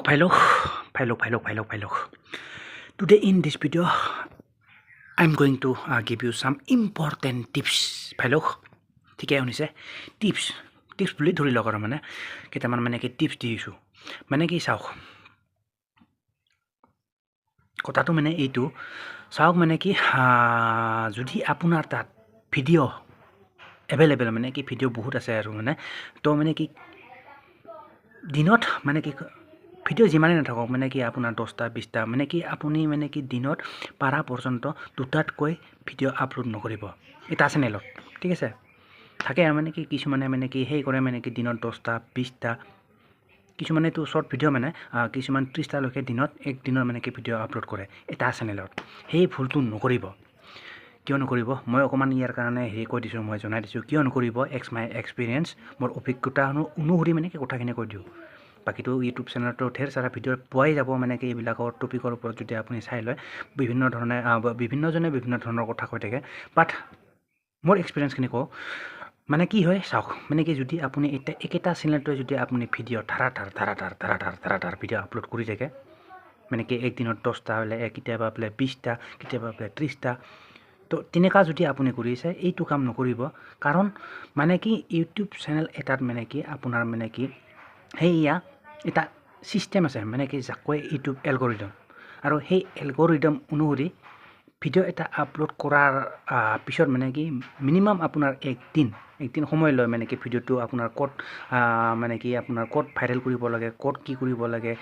भाई लोग. Today in this video, I'm going to give you some important tips. भाई लोग, ठीक है उन्हीं से tips बोले थोड़ी लोग मैंने कितना मैंने के tips दी इशू मैंने की साउक कथा तो मैंने ये तो साउक मैंने की जुदी आपुनार तात भिडिओ एवेलेबल मैंने की भिडिओ बहुत আছে আৰু মানে তো মানে কি দিনত মানে কি ভিডিও যিমানে নাথাকক মানে কি আপোনাৰ 10টা 20টা মানে কি আপুনি মানে কি দিনত পাৰা পৰ্যন্ত দুটাতকৈ ভিডিও আপলোড নকৰিব এটা চেনেলত ঠিক আছে থাকে মানে কি কিছুমানে মানে কি হেই কৰে মানে কি দিনত 10টা 20টা কিছুমানে তো শৰ্ট ভিডিও মানে কিছুমান 30টা লৈকে দিনত এক দিনৰ মানে কি ভিডিও আপলোড কৰে এটা চেনেলত হেই ভুলটো নকৰিব কিয় নকৰিব মই অকমান ইয়াৰ কাৰণে হেই কৈ দিছো মই জনাই দিছো কিয় নকৰিব মাই এক্সপেৰিয়েন্স মোৰ অভিজ্ঞতা অনুসৰি মানে কি কথাখিনি কৈ দিও বাকি তো ইউটিউব চেনেলটো ঢেৰ সাৰা ভিডিও পোৱাই যাব মানে কি এইবিলাকৰ টপিকৰ ওপৰত যদি আপুনি চাই লয় বিভিন্ন ধৰণে বিভিন্নজনে বিভিন্ন ধৰণৰ কথা কৈ থাকে বাট মোৰ এক্সপেৰিয়েন্সখিনি কও মানে কি হয় চাওক মানে কি যদি আপুনি একেটা চেনেলটো যদি আপুনি ভিডিও ধাৰা ভিডিও আপলোড কৰি থাকে মানে কি একদিনত 10টা হলে কিতাবা বলে 20টা কিতাবা বলে 30টা তো তেনেকা যদি আপুনি কৰিছে এইটো কাম নকৰিব কাৰণ মানে কি ইউটিউব চেনেল এটাত মানে কি আপোনাৰ মানে কি হেইয়া এটা সিস্টেম আছে মানে কি যাকৈ ইউটিউব এলগৰিদম আৰু সেই এলগৰিদম অনুসৰি ভিডিও এটা আপলোড কৰাৰ পিছত মানে কি মিনিমাম আপোনাৰ একদিন সময় লয় মানে কি ভিডিওটো আপোনাৰ কোড মানে কি আপোনাৰ কোড ভাইৰেল কৰিব লাগে কোড কি কৰিব লাগে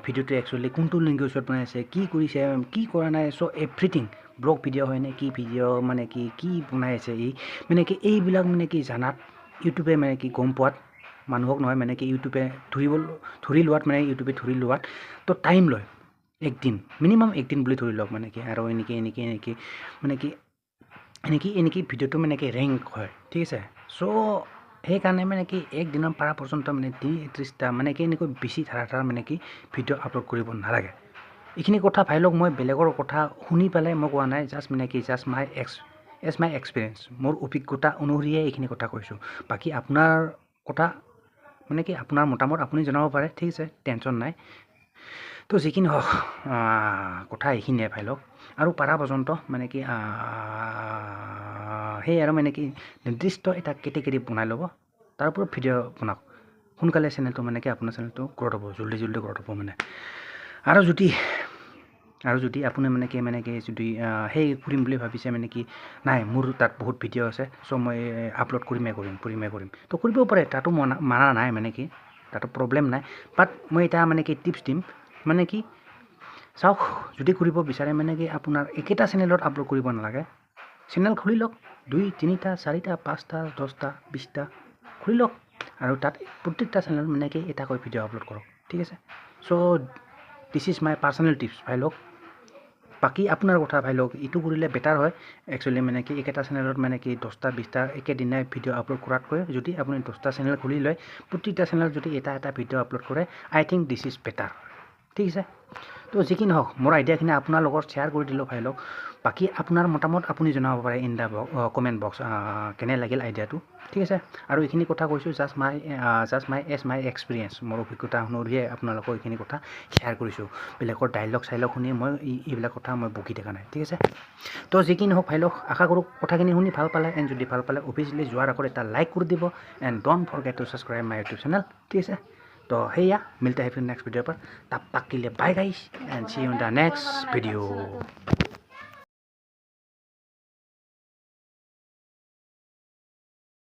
ভিডিওটো একচুয়ালি কোনটো ল্যাঙ্গুৱেজত বনাইছে কি কৰিছে কি কৰা নাই সো এভৰিথিং ব্লগ ভিডিও হয় নে কি ভিডিও মানে কি বনাইছে এই মানে কি এইবিলাক মানে কি জানাত ইউটিউবে মানে কি গম পোৱাত মানুহক নহয় মানে কি ইউটিউবে ধৰি লোৱাত মানে ইউটিউবে ধৰি লোৱাত তো টাইম লয় একদিন মিনিমাম একদিন বুলি ধৰি লওক মানে কি আৰু এনেকি মানে কি এনেকি ভিডিওটো মানে কি ৰেংক হয় ঠিক আছে সো সেই কাৰণে মানে কি এক দিনৰ পাৰা পৰ্যন্ত মানে 30টা মানে কি এনেকৈ বেছি ধাৰা মানে কি ভিডিও আপলোড কৰিব নালাগে এইখিনি কথা ভাই লওক মই বেলেগৰ কথা শুনি পেলাই মই কোৱা নাই জাস্ট মানে কি জাস্ট মাই এক্সপেৰিয়েন্স মোৰ অভিজ্ঞতা অনুসৰিয়ে এইখিনি কথা কৈছো বাকি আপোনাৰ কথা মানে কি আপোনাৰ মতামত আপুনি জনাব পাৰে ঠিক আছে টেনচন নাই তো যিকিন হওক কথা এইখিনিয়ে ভাই লওক আৰু পাৰা পৰ্যন্ত মানে কি সেই আৰু মানে কি নিৰ্দিষ্ট এটা কেটেগৰী বনাই ল'ব তাৰ ওপৰত ভিডিও বনাওক সোনকালে চেনেলটো মানে কি আপোনাৰ চেনেলটো গ্ৰ'থ হ'ব জলদি গ্ৰ'থ হ'ব মানে আৰু যদি আপুনি মানে কি যদি সেই কৰিম বুলি ভাবিছে মানে কি নাই মোৰ তাত বহুত ভিডিও আছে সো মই আপলোড কৰিমে কৰিম তো কৰিব পাৰে তাতো মানা নাই মানে কি তাতো প্ৰবলেম নাই বাট মই এটা মানে কি টিপছ দিম মানে কি চাওক যদি কৰিব বিচাৰে মানে কি আপোনাৰ একেটা চেনেলত আপলোড কৰিব নালাগে চেনেল খুলি লওক 2 3টা 4টা 5টা 10টা 20টা খুলি লওক আৰু তাত প্ৰত্যেকটা চেনেল মানে কি এটা কৈ ভিডিও আপলোড কৰক ঠিক আছে so this is my personal tips ভাই লওক বাকি আপোনাৰ কথা ভাই লওক ইটো কৰিলে বেটাৰ হয় একচুয়ালি মানে কি একেটা চেনেলত মানে কি 10টা 20টা একেদিনাই ভিডিও আপলোড কৰাতকৈ যদি আপুনি 10টা চেনেল খুলি লয় প্ৰত্যেকটা চেনেল যদি এটা ভিডিও আপলোড কৰে আই থিংক দিস ইজ বেটাৰ ঠিক আছে তো যিকি নহওক মোৰ আইডিয়াখিনি আপোনাৰ লগত শ্বেয়াৰ কৰি দিলো ভাই লওক বাকি আপোনাৰ মতামত আপুনি জনাব পাৰে ইন দা কমেন্ট বক্স কেনে লাগিল আইডিয়াটো ঠিক আছে আৰু এইখিনি কথা কৈছো জাস্ট মাই এক্সপেৰিয়েন্স মোৰ অভিজ্ঞতা অনুসৰিয়ে আপোনালোকক এইখিনি কথা শ্বেয়াৰ কৰিছো বেলেগৰ ডায়লগ শুনি মই এইবিলাক কথা মই বকি থকা নাই ঠিক আছে তো যিকি নহওক ভাই লওক আশা কৰো কথাখিনি শুনি ভাল পালে এণ্ড যদি ভাল পালে অফিচিয়েলি যোৱাৰ আগত এটা লাইক কৰি দিব and don't forget to subscribe my YouTube channel ঠিক আছে तो हेया मिलते हैं फिर नेक्स्ट वीडियो पर तब तक के लिए bye guys and see you in the next video.